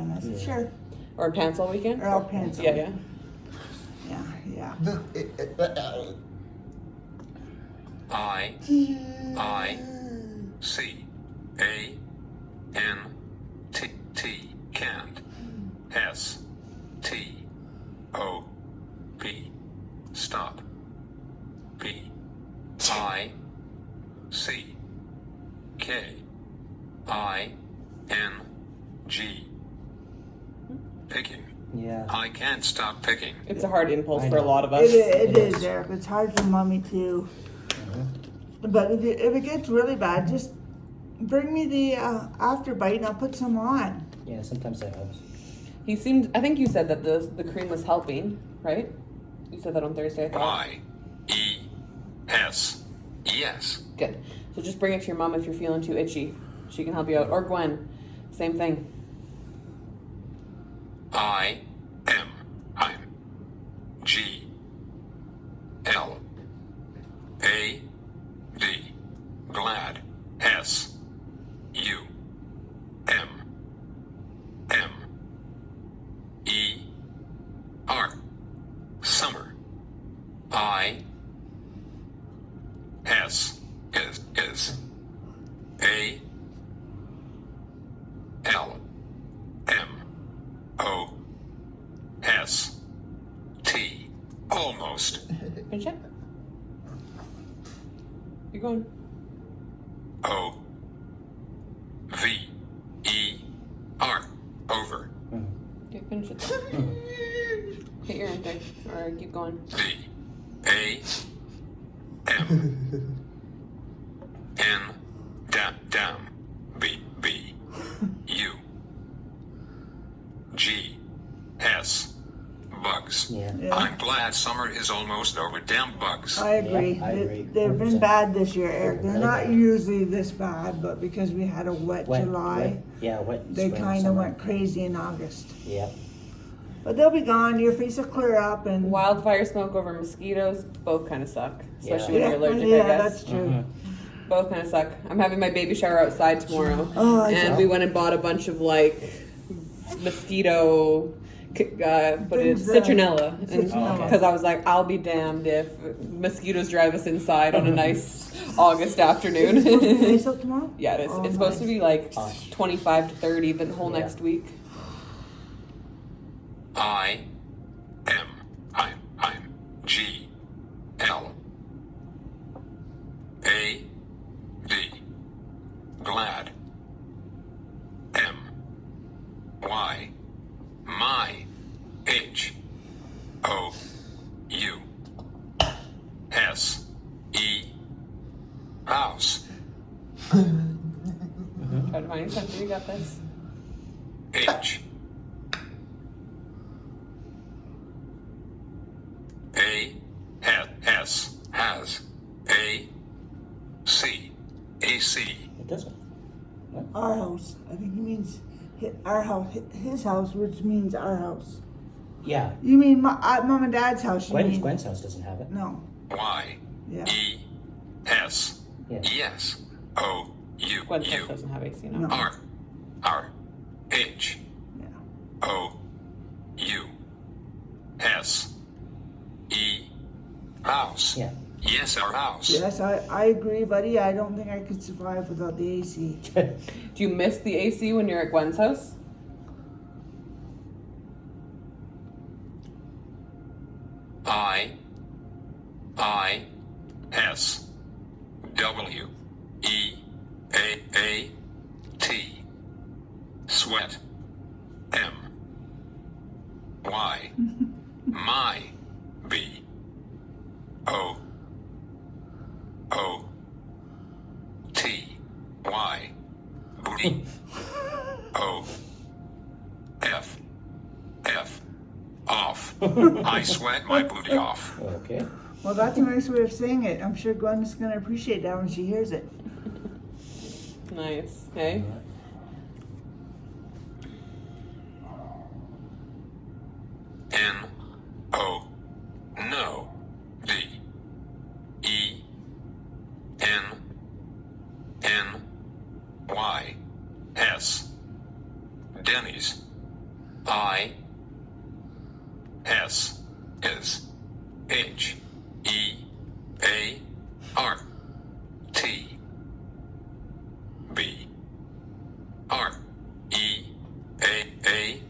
weekend. I said, sure. Or pants all weekend? Or I'll pants all Yeah. Yeah. I-C-A-N-T-T, can't. S-T-O-P, stop. P-I-C-K-I-N-G, picking. Yeah. I can't stop picking. It's a hard impulse I for a know. lot of us. It is, Eric. It's hard for mommy too. But if it gets really bad, just bring me the after bite and I'll put some on. Yeah, sometimes that helps. He seemed, I think you said that the cream was helping, right? You said that on Thursday, I thought. Y-E-S, yes. Good. So just bring it to your mom if you're feeling too itchy. She can help you out. Or Gwen, same thing. I'm G L A D, glad. S U M M E R, summer. I S is A L M O S T, almost. Finish it. You're going. O V E R, over. Okay, finish it. Hit your enter. Or keep going. D A M N, down. B U G S, bugs. Yeah. I'm glad summer is almost over. Damn bugs. I agree. Yeah, I agree. They've been 100%. bad this year, Eric. They're Really not bad. usually this bad, but because we had a wet July, Wet they spring, kind of summer. went crazy in August. Yeah. But they'll be gone. Your face will clear up and Wildfire smoke over mosquitoes, both kind of suck. Especially when yeah, you're allergic, yeah, I guess. that's true. Both kind of suck. I'm having my baby shower outside tomorrow. Oh, I and know. we went and bought a bunch of like mosquito, citronella. Citronella. Because I was like, I'll be damned if mosquitoes drive us inside on a nice August afternoon. Face up tomorrow? Yeah, it is. Oh, It's supposed to nice. be like Gosh. 25 to 30 the whole Yeah. next week. I'm G L A D, glad. M Y, my. H O U S E, house. Try to find your center. You got this. H A S has A C AC. It doesn't. Our house. I think he means our house, his house, which means our house. Yeah. You mean mom and dad's house? You mean? Gwen's house doesn't have it. No. Y Yeah. E S Yeah. yes O U Gwen's house U doesn't have AC, no. No. R H Yeah. O U S E, house. Yeah. Yes, our house. Yes, I agree, buddy. I don't think I could survive without the AC. Do you miss the AC when you're at Gwen's house? I S W E A T, sweat. M Y, my. B O O T Y, booty. O F F, off. I sweat my booty off. Okay. Well, that's a nice way of saying it. I'm sure Gwen's gonna appreciate that when she hears it. Nice. Hey. N O, no. D E N N Y S, Denny's. I S is H E A R T B R E A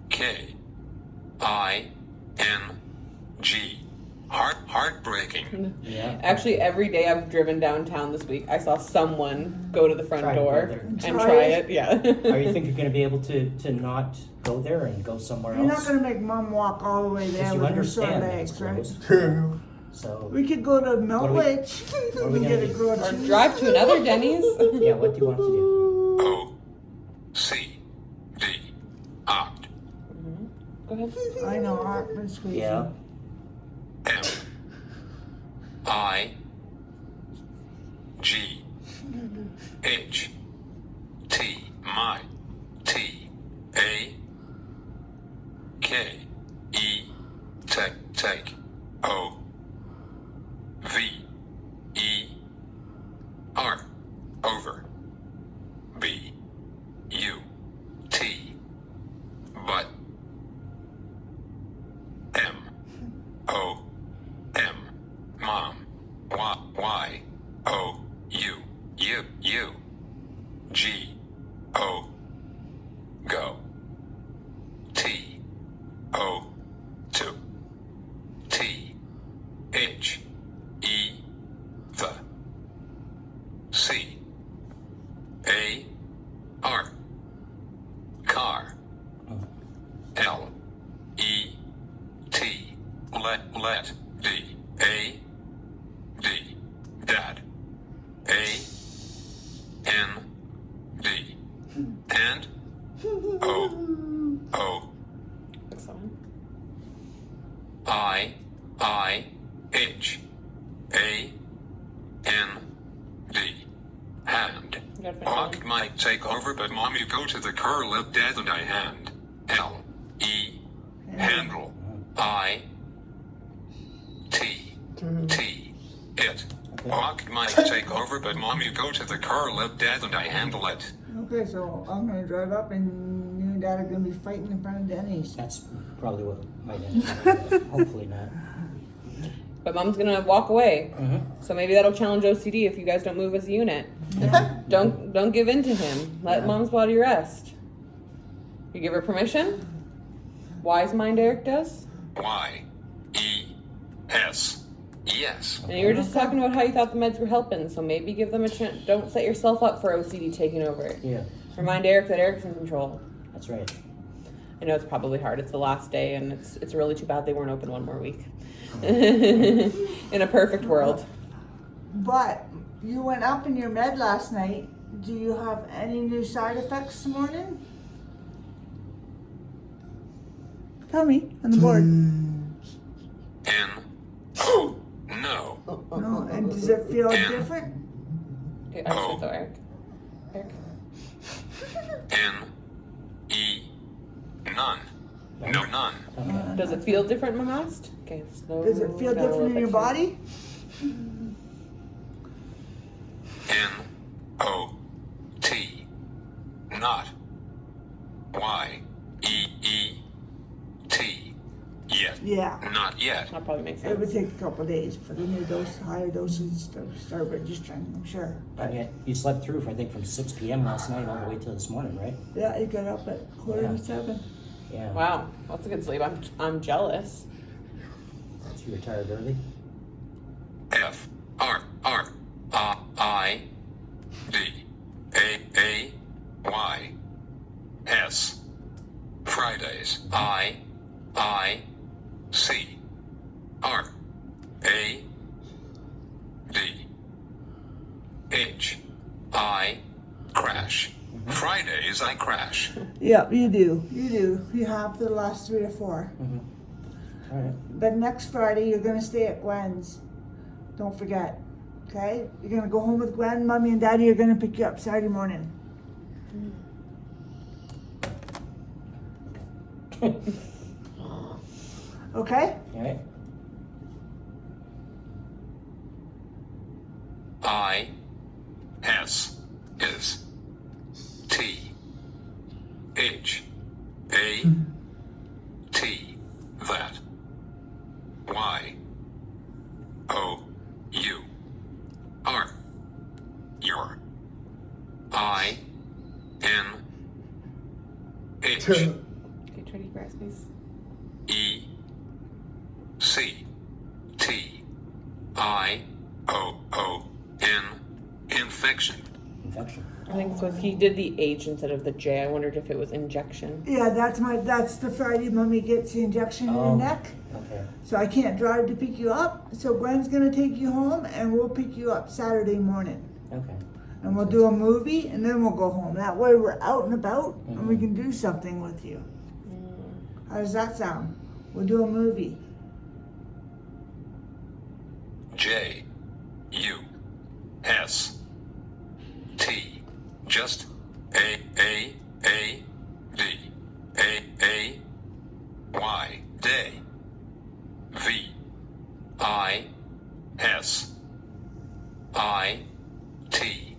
K I N G. Heartbreaking. Yeah. Actually, every day I've driven downtown this week, I saw someone go to the front Try to go door there. and Try try it. it. Yeah. Or you think you're going to be able to not go there and go somewhere You're not else? gonna make Mom walk all the way there Because you with her sore understand that it's legs, right? closed. So, We could go to What are we- Millwich what are we and gonna get a do? grilled Or cheese. drive to another Denny's. yeah, what do you want to do? O C D Oct Go ahead. I know, Hartman squeeze. Yeah. M I G H T my T A K E take O V E R over B U T but M O M Mom Y O U G O go T O 2 T H E the C A R car L E T let D A D dad A N D and O Excellent. I H A N D hand. You gotta finish Walk that. might take over, but mommy go to the car, let dad and I hand. L E handle. I T T it. Walk might take over, but mommy go to the car, let dad and I handle it. Okay, so I'm gonna drive up and you and Dad are gonna be fighting in front of Denny's. That's probably what might end up happening. Hopefully not. But Mom's gonna walk away. Mm-hmm. So maybe that'll challenge OCD if you guys don't move as a unit. Don't give in to him. Let Yeah. Mom's body rest. You give her permission. Wise mind Eric does. Y E S yes. And you were just talking about how you thought the meds were helping, so maybe give them a chance. Don't set yourself up for OCD taking over. Yeah, Remind Eric that Eric's in control. that's right. I know it's probably hard. It's the last day, and it's really too bad they weren't open one more week. In a perfect world. But you went up in your med last night. Do you have any new side effects this morning? Tell me on the board. N O no. No, and does it feel different? Okay, I said though, Eric. Eric. N E none. No none. Okay. Does it feel different, Mahast? Okay, slow. Does it feel down a different little in your bit. body? N O T not Y E T yet. Yeah. Not yet. That probably makes It would sense. take a couple of days for the new dose, higher doses to start registering, I'm sure. And yet you slept through, I think, from 6 p.m. last night all the way till this morning, right? Yeah, you got up at 6:45. Yeah. Wow, that's a good sleep. I'm jealous. So you retired early? F R I D A Y S Fridays I C R A D H I crash. Fridays I crash. Yep, you do. You do. You have for the last 3 or 4. Mm-hmm. All right. But next Friday, you're gonna stay at Gwen's. Don't forget. Okay? You're gonna go home with Gwen. Mommy and Daddy are gonna pick you up Saturday morning. Okay? All right. I S is T H A T that Y O U R your I N H Okay, try to grasp these. E C T I O O N infection. Infection. I think so. He did the H instead of the J. I wondered if it was injection. Yeah, that's the Friday mommy gets the injection in her Oh. neck. Okay. So I can't drive to pick you up. So Gwen's gonna take you home and we'll pick you up Saturday morning. Okay. And we'll do a movie and then we'll go home. That way we're out and about and we Mhm. can do something with you. How does that sound? We'll do a movie. J U S T just A D A Y day V I S I T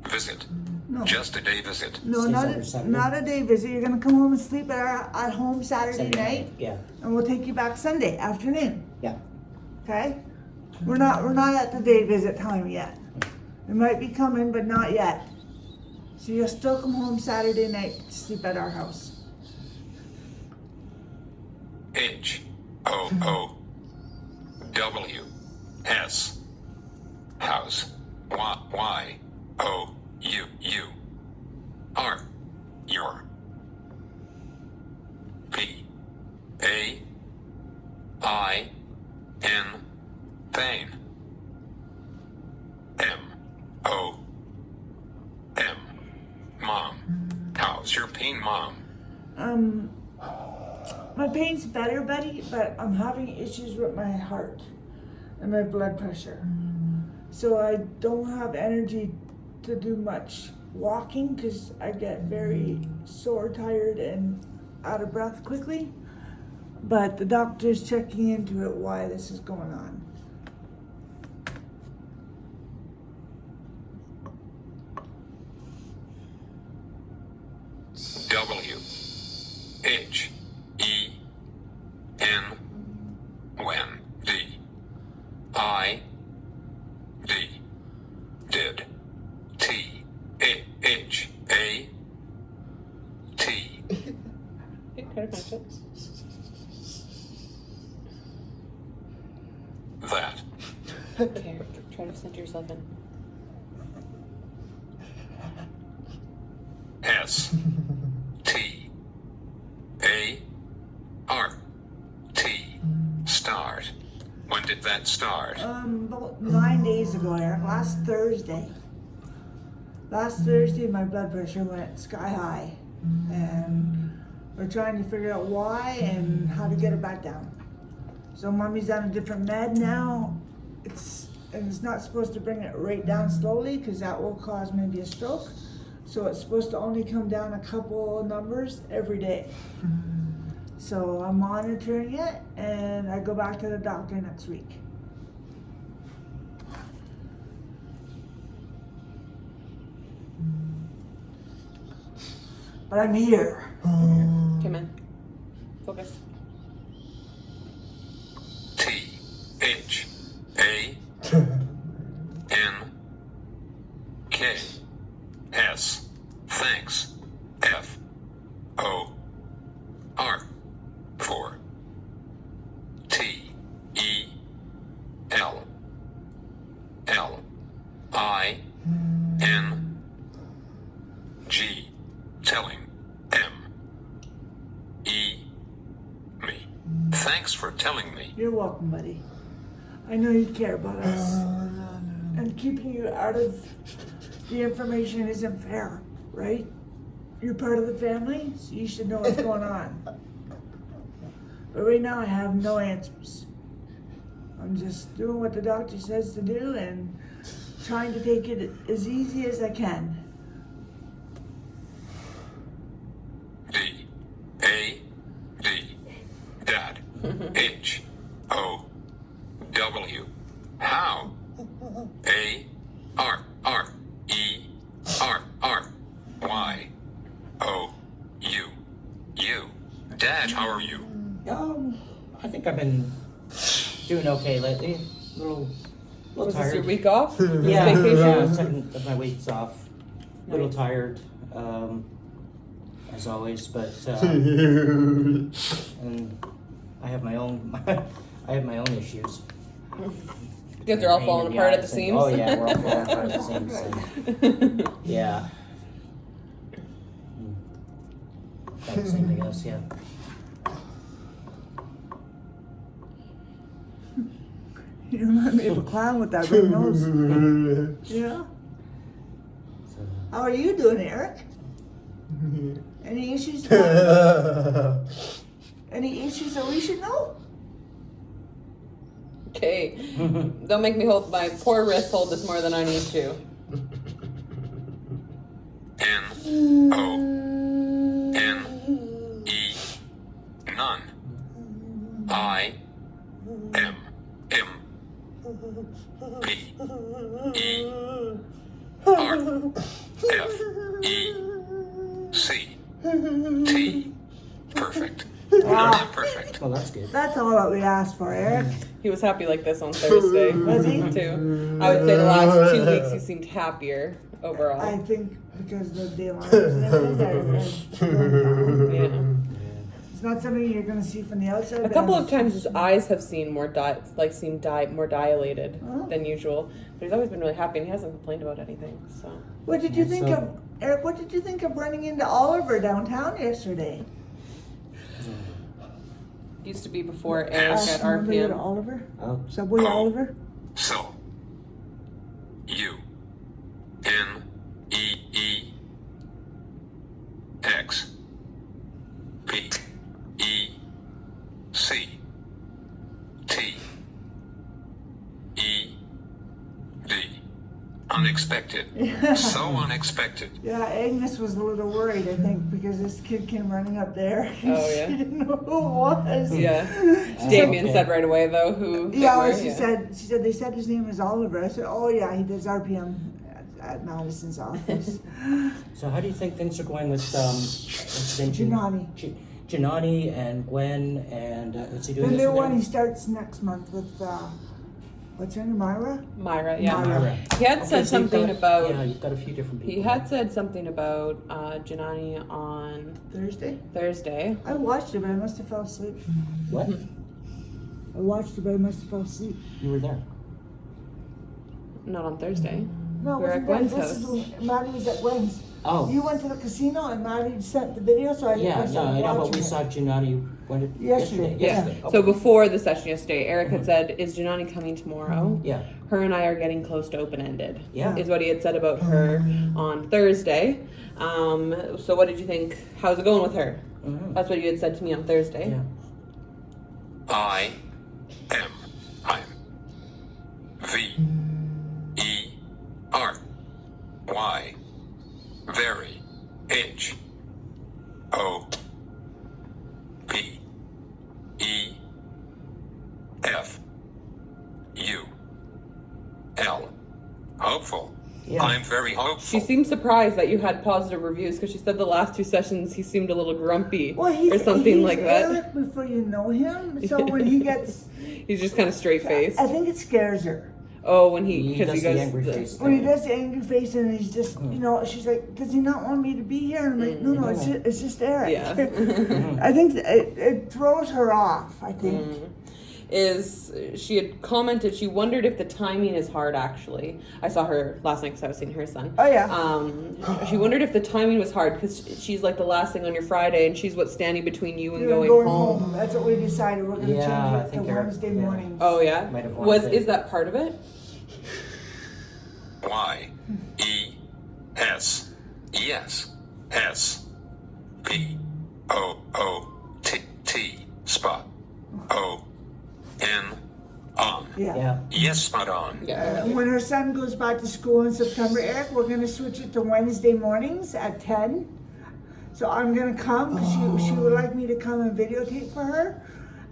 visit No. just a day visit. No, Stays not over Saturday? not a day visit. You're gonna come home and sleep at home Saturday night, Yeah. and we'll take you back Sunday afternoon. Yeah. Okay? We're not at the day visit time yet. It might be coming, but not yet. So you'll still come home Saturday night to sleep at our house. H O O W S house Y O U R your P A I N pain M O M mom. How's your pain, mom? My pain's better, buddy, but I'm having issues with my heart and my blood pressure. So I don't have energy to do much walking because I get very sore, tired, and out of breath quickly. But the doctor's checking into it why this is going on. W H E N when D I D did T A H A T Okay, try to match it. that Okay, try to center yourself in. S T A R T start. When did that start? About 9 days ago, Eric, last Thursday. Last Thursday, my blood pressure went sky high. And we're trying to figure out why and how to get it back down. So mommy's on a different med now. It's not supposed to bring it right down slowly because that will cause maybe a stroke. So it's supposed to only come down a couple numbers every day. So I'm monitoring it and I go back to the doctor next week. But I'm here. Come in. Focus. T H A N K S thanks F O R for T E L L I N G telling M E me. Thanks for telling me. You're welcome, buddy. I know you care about us. And keeping you out of the information isn't fair, right? You're part of the family, so you should know what's going on. But right now I have no answers. I'm just doing what the doctor says to do and trying to take it as easy as I can. D A D Dad H O W how A R R E R R Y O U Dad, how are you? I think I've been doing okay lately. A little Was this tired. your week off? Yeah, Vacation? yeah, second of my weeks off. A little tired, as always, but and I have my own issues. You guys are all Pain falling in apart at the eyes seams. and- Oh yeah, we're all falling apart at the seams. And, yeah. About the same, I guess. Yeah. You remind me of a clown with that red nose. Yeah. So, How are you doing, Eric? Any issues? Any issues that we should know? Okay. Don't make me hold my poor wrist hold this more than I need to. N-O-N-E. None. I-M-M-E-R-F-E-C-T. Perfect. Wow. Perfect. well, that's good. That's all that we asked for, Eric. He was happy like this on Thursday. Was he? Too. I would say the last 2 weeks he seemed happier overall. I think because the daylight and everything, Yeah. it's not something you're going to see from the outside. A but couple I'm- of times his eyes have seen more more dilated Oh. than usual, but he's always been really happy and he hasn't complained about anything. So What did you Yeah, think so- of, Eric, what did you think of running into Oliver downtown yesterday? used to be before Eric at Remember you to RPM. Oliver? Oh, Subway Oliver? So. U-N-E-X-P-E-C-T-E-D. Unexpected. So unexpected. Yeah, Agnes was a little worried, I think, because this kid came running up there. Oh, yeah. She didn't know who it was. Yeah. She Damien okay. said right away though who. Yeah, they well, were, she said they said his name is Oliver. I said, oh yeah, he does RPM at Madison's office. so how do you think things are going with what's his name? Gianni. Gianni and Gwen and what's he The doing? new one he starts next month with what's her name, Myra? Myra, yeah. Myra. He had Okay, said so you've something got- about. Yeah, you've got a few different people. He had said something about Gianni on Thursday. Thursday. I watched it, but I must have fell asleep. What? I watched it, but I must have fell asleep. You were there. Not on Thursday. No, We were it at wasn't Gwen's This is house. when Maddie was at Gwen's. Oh. You went to the casino and Maddie sent the video, so I Yeah, started no, I know, but watching we it. saw Gianni when did, Yesterday, Yeah. Yesterday. So before the session yesterday, Eric had said, "Is Gianni coming tomorrow?" Yeah. Her and I are getting close to open ended. Yeah. Is what he had said about her on Thursday. So what did you think? How's it going with her? Mhm. That's what you had said to me on Thursday. Yeah. I'm V-E-R-Y. Very. H-O-P-E-F-U-L. Hopeful. Yeah. I'm very She hopeful. seemed surprised that you had positive reviews because she said the last 2 sessions he seemed a little grumpy Well, he's, or something he's like that. Eric before you know him, so when he gets, He's just kind of straight faced. I think it scares her. Oh, when he He because does he goes the angry face When he thing. does the angry face and he's just, you know, she's like, does he not want me to be here? And I'm like, no, it's just Eric. Yeah. I think it throws her off, I think. Is she had commented she wondered if the timing is hard actually. I saw her last night because I was seeing her son. Oh, yeah. She wondered if the timing was hard because she's like the last thing on your Friday and she's what's standing between you and We're going home. That's what we decided. We're going to Yeah, I change it to think Eric- Wednesday yeah. mornings. Oh yeah. Might have wanted Is it. that part of it? Y-E-S-S-P-O-O-T-T spot O-N on. Yeah. Yeah. Yes, spot on. Yeah. When her son goes back to school in September, Eric, we're going to switch it to Wednesday mornings at 10. So I'm going to come because she would like me to come and videotape for her.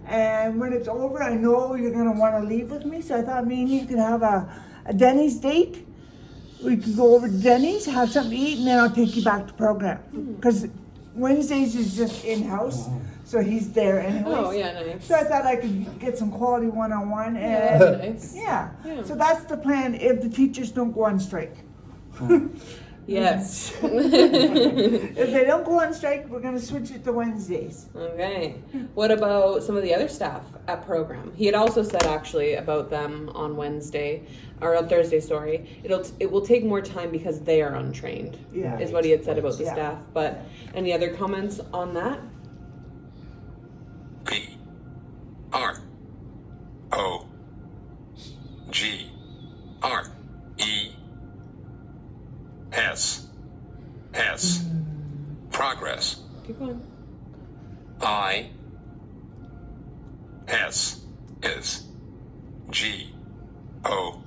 And when it's over, I know you're going to want to leave with me. So I thought me and you could have a Denny's date. We could go over to Denny's, have something to eat, and then I'll take you back to program. Because Wednesdays is just in-house, so he's there anyways. Oh, yeah, nice. So I thought I could get some quality one-on-one Yeah, and, that'd be nice. yeah. Yeah. So that's the plan if the teachers don't go on strike. Yes. If they don't go on strike, we're gonna switch it to Wednesdays. Okay. What about some of the other staff at program? He had also said actually about them on Wednesday or on Thursday. Sorry, it will take more time because they are untrained. Yeah. Is what he had said about the Yeah. staff. But any other comments on that? P R O G R E S progress. Keep going. I S is G O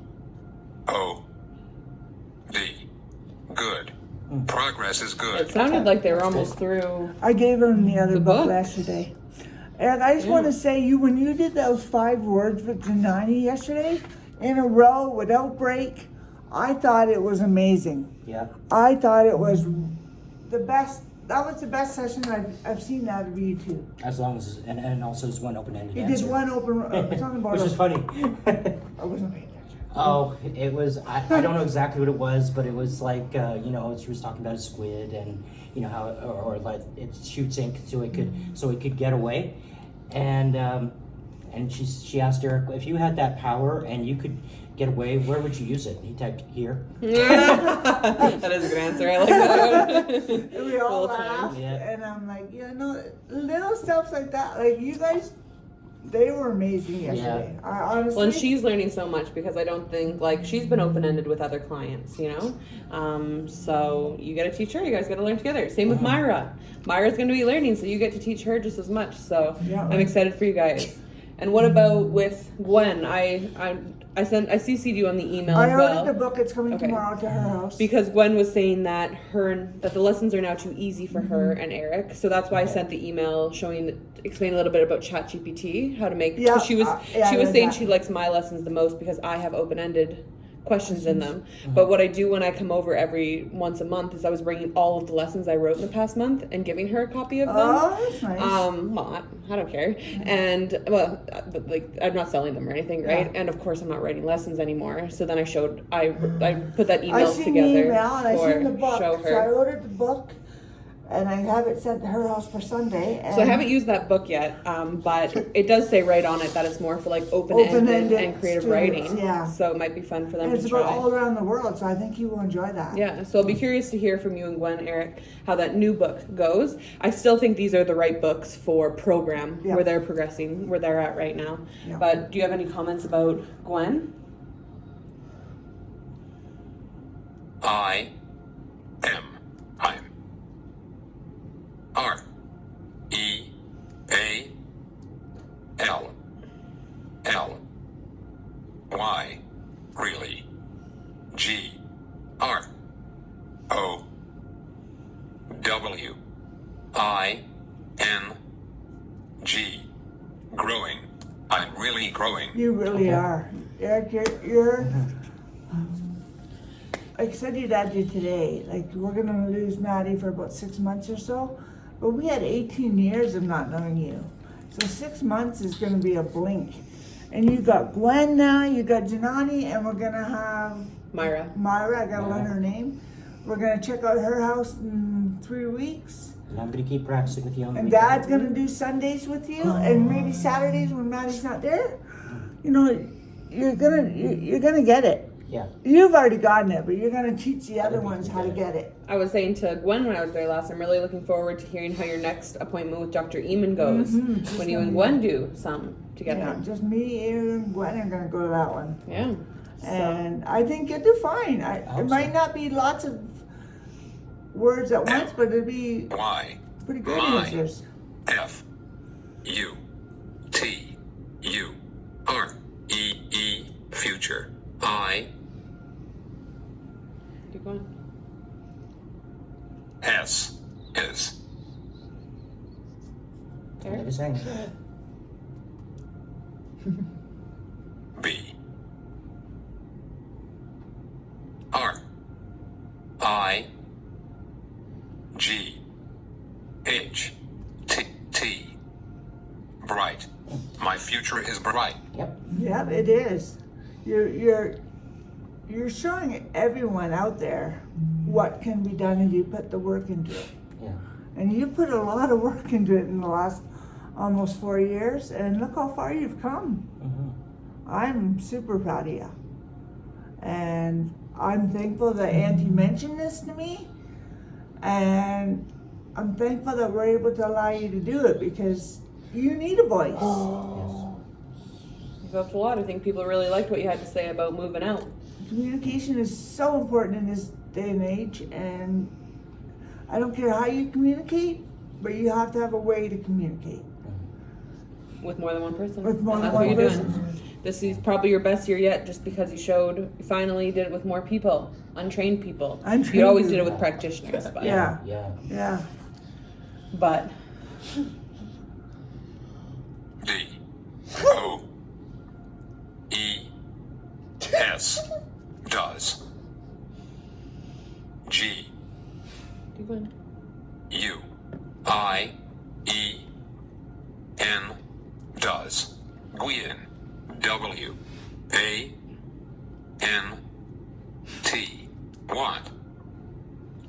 O D. Good. Progress is It good. sounded like they were almost through. I gave him the other The book book. yesterday. And I just Yeah. want to say, when you did those 5 words with Janani yesterday, in a row without break, I thought it was amazing. Yeah. I thought it was the best. That was the best session I've seen out of you two. As long as, and also it's one open-ended You answer. did one open, talking about. Which is funny. I wasn't paying attention. Oh, it was, I don't know exactly what it was, but it was like, you know, she was talking about a squid and, you know, how, or like it shoots ink so it could get away. And she asked Eric, if you had that power and you could get away, where would you use it? And he typed here. That is a good answer. I like that one. And we all Full time. laughed, Yeah. and I'm like, little stuff like that. Like you guys, they were amazing yesterday. I honestly. Well, and she's learning so much because I don't think like she's been open ended with other clients, you know. So you got to teach her. You guys got to learn together. Same with Myra. Myra's going to be learning, so you get to teach her just as much. So Yeah. I'm excited for you guys. And what about with Gwen? I CC'd you on the email I as well. ordered the book. It's coming Okay. tomorrow to her house. Because Gwen was saying that the lessons are now too easy for her and Eric, so that's why I sent the email explaining a little bit about ChatGPT, how to make. Yeah, 'cause she was I she was read saying that. she likes my lessons the most because I have open-ended questions in them. But what I do when I come over every once a month is I was bringing all of the lessons I wrote in the past month and giving her a copy of them. Oh, that's nice. Well, I don't care. And, well, but, like, I'm not selling them or anything, right? Yeah. And, of course, I'm not writing lessons anymore. So then I put that I email seen together the email and I for seen the book. show So I her. ordered the book, and I have it sent to her house for Sunday. And So I haven't used that book yet, but it does say right on it that it's more for, like, open-ended Open-ended and creative students, writing. yeah. So it might be fun for them And it's to about try. all around the world, so I think you will enjoy that. Yeah, so I'll be curious to hear from you and Gwen, Eric, how that new book goes. I still think these are the right books for program Yeah. where they're progressing, where they're at right now. Yeah. But do you have any comments about Gwen? I'm R E A L L Y really G R O W I N G growing. I'm really growing. You really are. Eric, you're like I said your dad did today, like we're gonna lose Maddie for about 6 months or so, but we had 18 years of not knowing you. So 6 months is gonna be a blink. And you got Gwen now, you got Janani, and we're gonna have Myra. Myra, I gotta learn her name. We're gonna check out her house in 3 weeks. And I'm gonna keep practicing with you on the And weekend. Dad's gonna do Sundays with you, and maybe Saturdays when Maddie's not there. You know, you're gonna get it. Yeah. You've already gotten it, but you're gonna teach the other ones how to get it. I was saying to Gwen when I was there last, I'm really looking forward to hearing how your next appointment with Dr. Eamon goes when you and Gwen do some together. Yeah, just me, you, and Gwen are gonna go to that one. Yeah. And I think you'll do fine. hope It might so. not be lots of words at once, but it'll be Y pretty good My. answers. F U T U R E E future. I Keep going. S is Never Eric? sang. B R I G bright. My future is bright. Yep. Yep, it is. You're showing everyone out there what can be done if you put the work into it. Yeah. And you put a lot of work into it in the last almost 4 years, and look how far you've come. Mm-hmm. I'm super proud of you. And I'm thankful that Auntie mentioned this to me. And I'm thankful that we're able to allow you to do it because you need a voice. You've helped a lot. I think people really liked what you had to say about moving out. Communication is so important in this day and age, and I don't care how you communicate, but you have to have a way to communicate. With more than one person. With more And than that's what one you're person. doing. This is probably your best year yet just because you finally did it with more people, untrained people. Untrained You always did it people. with practitioners, but, Yeah. Yeah. Yeah. but D-O-E-S. Does. G. keep going. U-I-E-N. Does. Gwen. W-A-N-T. Want.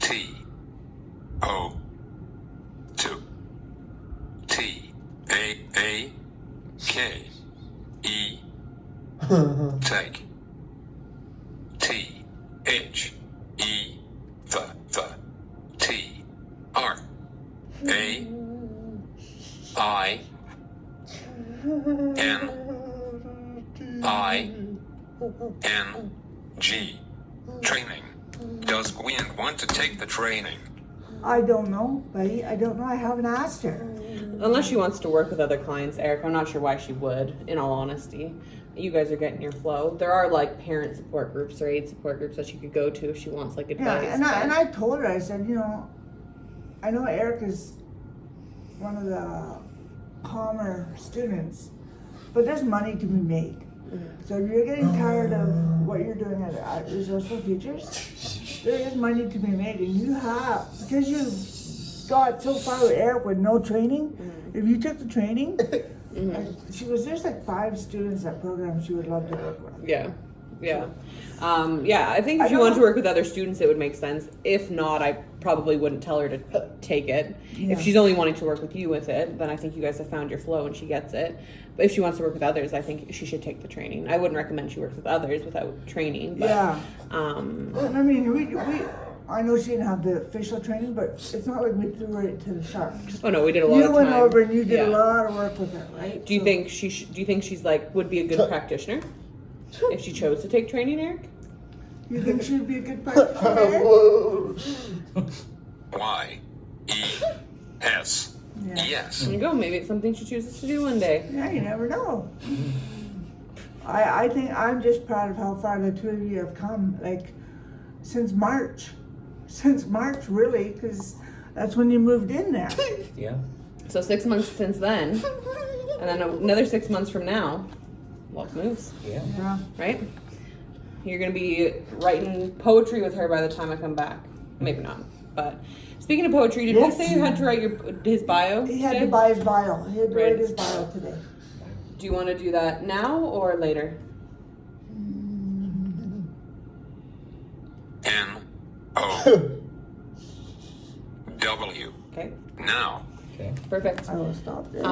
T-O. Two. T-A-A-K-E. Take. T-H-E. The. T-R. A-I. N-I-N-G. Training. Does Gwen want to take the training? I don't know, buddy. I don't know. I haven't asked her. Unless she wants to work with other clients, Eric, I'm not sure why she would, in all honesty. You guys are getting your flow. There are like parent support groups or aid support groups that she could go to if she wants like advice. Yeah, and I told her, I said, you know, I know Eric is one of the calmer students, but there's money to be made. So if you're getting tired of what you're doing at Resourceful Futures, there is money to be made, and you have, because you got so far with Eric with no training, if you took the training, she goes, there's like 5 students that program she would love to work with. Yeah. I think I if you don't- want to work with other students, it would make sense. If not, I probably wouldn't tell her to take it. Yeah. If she's only wanting to work with you with it, then I think you guys have found your flow and she gets it. But if she wants to work with others, I think she should take the training. I wouldn't recommend she works with others without training. But, Yeah. And I mean, we I know she didn't have the official training, but it's not like we threw her to the sharks. Oh no, we did a lot You of went time. over and you did Yeah. a lot of work with her, right? Do you So- think do you think she's like would be a good practitioner if she chose to take training, Eric? You think she'd be a good practitioner? Y-E-S. Yeah. Yes. There you go. Maybe it's something she chooses to do one day. Yeah, you never know. I think I'm just proud of how far the two of you have come, like, since March. Since March, really, because that's when you moved in there. Yeah. So 6 months since then, and then another 6 months from now, love moves, Yeah. Yeah. right? You're gonna be writing poetry with her by the time I come back. Maybe not, but speaking of poetry, did Yes. we say you had to write his bio He had today? to buy his bio. He had to Right. write his bio today. Do you want to do that now or later? N-O-W. Okay, Now. Okay. perfect. I will stop there.